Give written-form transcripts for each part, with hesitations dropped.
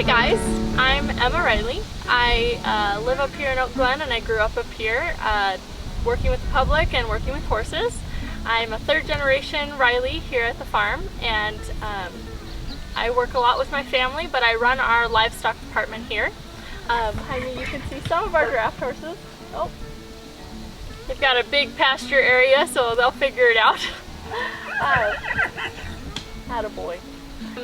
Hi guys, I'm Emma Riley. I live up here in Glen and I grew up here working with the public and working with horses. I'm a third generation Riley here at the farm, and I work a lot with my family, but I run our livestock department here. Behind me you can see some of our draft horses. Oh, they've got a big pasture area, so they'll figure it out. Attaboy.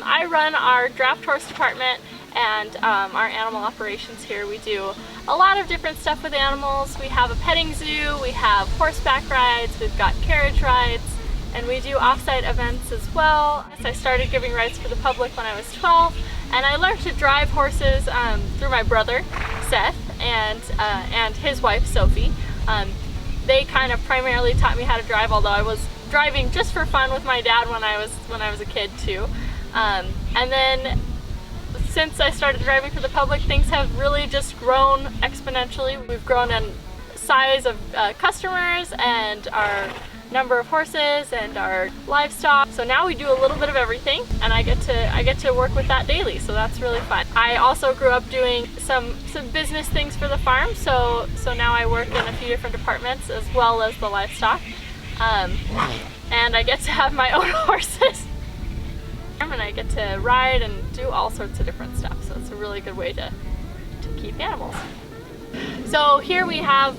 I run our draft horse department and our animal operations here. We do a lot of different stuff with animals. We have a petting zoo, we have horseback rides, we've got carriage rides, and we do off-site events as well. I started giving rides for the public when I was 12, and I learned to drive horses through my brother, Seth, and his wife, Sophie. They kind of primarily taught me how to drive, although I was driving just for fun with my dad when I was a kid too. And then since I started driving for the public, things have really just grown exponentially. We've grown in size of customers and our number of horses and our livestock. So now we do a little bit of everything, and I get to work with that daily, so that's really fun. I also grew up doing some business things for the farm, so now I work in a few different departments as well as the livestock. And I get to have my own horses. And I get to ride and do all sorts of different stuff, so it's a really good way to keep animals. So here we have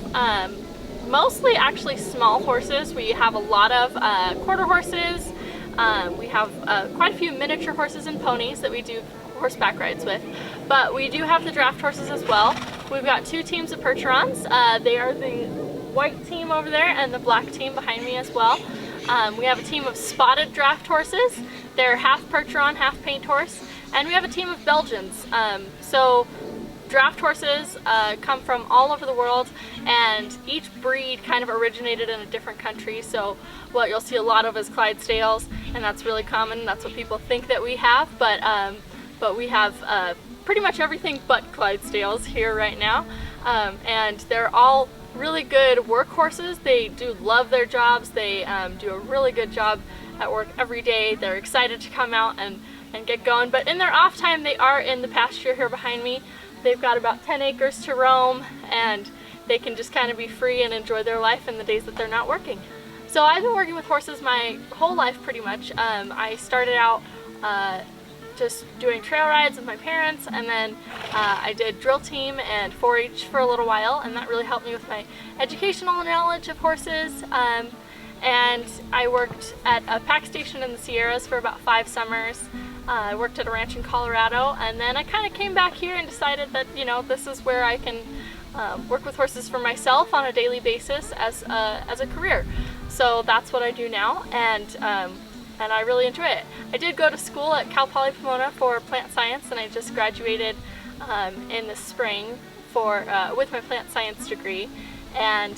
mostly actually small horses. We have a lot of quarter horses. We have quite a few miniature horses and ponies that we do horseback rides with, but we do have the draft horses as well. We've got two teams of Percherons. They are the white team over there and the black team behind me as well. We have a team of spotted draft horses. They're half Percheron, half paint horse. And we have a team of Belgians. So draft horses come from all over the world, and each breed kind of originated in a different country. So what you'll see a lot of is Clydesdales, and that's really common. That's what people think that we have, but we have pretty much everything but Clydesdales here right now. And they're all really good workhorses. They do love their jobs. They do a really good job at work every day. They're excited to come out and get going, but in their off time they are in the pasture here behind me. They've got about 10 acres to roam, and they can just kind of be free and enjoy their life in the days that they're not working. So I've been working with horses my whole life pretty much. I started out just doing trail rides with my parents, and then I did drill team and 4-H for a little while, and that really helped me with my educational knowledge of horses. And I worked at a pack station in the Sierras for about 5 summers. I worked at a ranch in Colorado, and then I kind of came back here and decided that, you know, this is where I can work with horses for myself on a daily basis as a career. So that's what I do now, and I really enjoy it. I did go to school at Cal Poly Pomona for plant science, and I just graduated in the spring with my plant science degree. And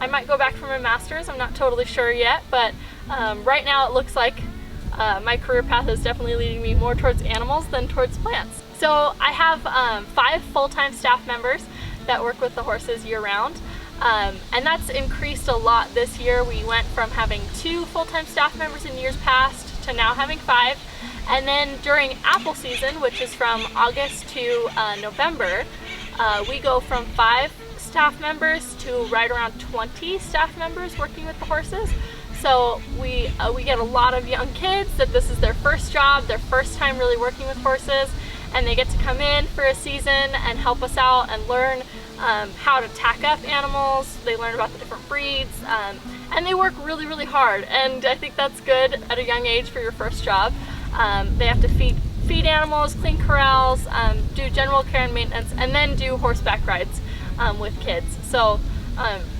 I might go back for my master's. I'm not totally sure yet, but right now it looks like my career path is definitely leading me more towards animals than towards plants. So I have 5 full-time staff members that work with the horses year-round. And that's increased a lot this year. We went from having 2 full-time staff members in years past to now having 5. And then during apple season, which is from August to November, we go from 5 staff members to right around 20 staff members working with the horses. So we get a lot of young kids that this is their first job, their first time really working with horses, and they get to come in for a season and help us out and learn how to tack up animals. They learn about the different breeds, and they work really, really hard, and I think that's good at a young age for your first job. They have to feed animals, clean corrals, do general care and maintenance, and then do horseback rides with kids. So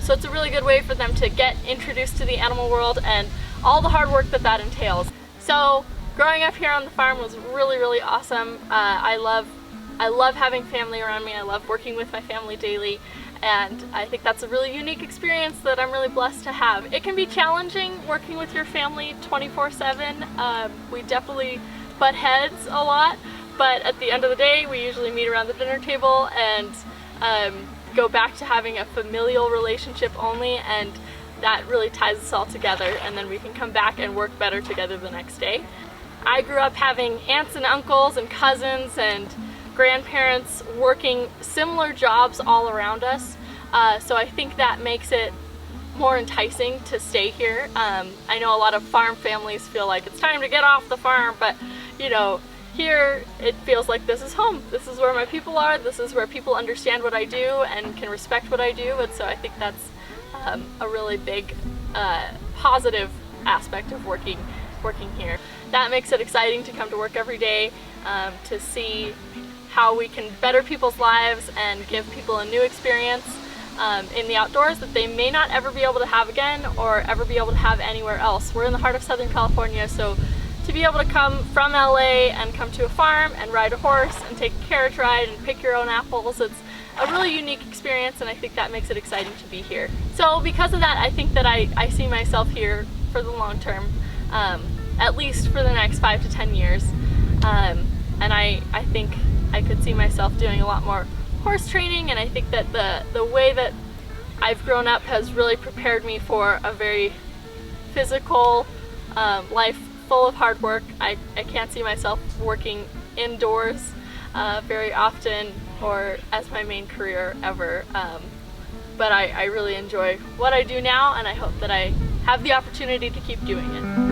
it's a really good way for them to get introduced to the animal world and all the hard work that entails. So growing up here on the farm was really, really awesome. I love having family around me. I love working with my family daily, and I think that's a really unique experience that I'm really blessed to have. It can be challenging working with your family 24/7. We definitely butt heads a lot, but at the end of the day we usually meet around the dinner table and go back to having a familial relationship only, and that really ties us all together, and then we can come back and work better together the next day. I grew up having aunts and uncles and cousins and grandparents working similar jobs all around us. So I think that makes it more enticing to stay here. I know a lot of farm families feel like it's time to get off the farm, but you know, here it feels like this is home. This is where my people are. This is where people understand what I do and can respect what I do. And so I think that's a really big positive aspect of working here. That makes it exciting to come to work every day, to see how we can better people's lives and give people a new experience in the outdoors that they may not ever be able to have again or ever be able to have anywhere else. We're in the heart of Southern California, so to be able to come from LA and come to a farm and ride a horse and take a carriage ride and pick your own apples, it's a really unique experience, and I think that makes it exciting to be here. So because of that, I think that I see myself here for the long term, at least for the next 5 to 10 years. And I think I could see myself doing a lot more horse training, and I think that the way that I've grown up has really prepared me for a very physical life full of hard work. I can't see myself working indoors very often or as my main career ever, but I really enjoy what I do now, and I hope that I have the opportunity to keep doing it.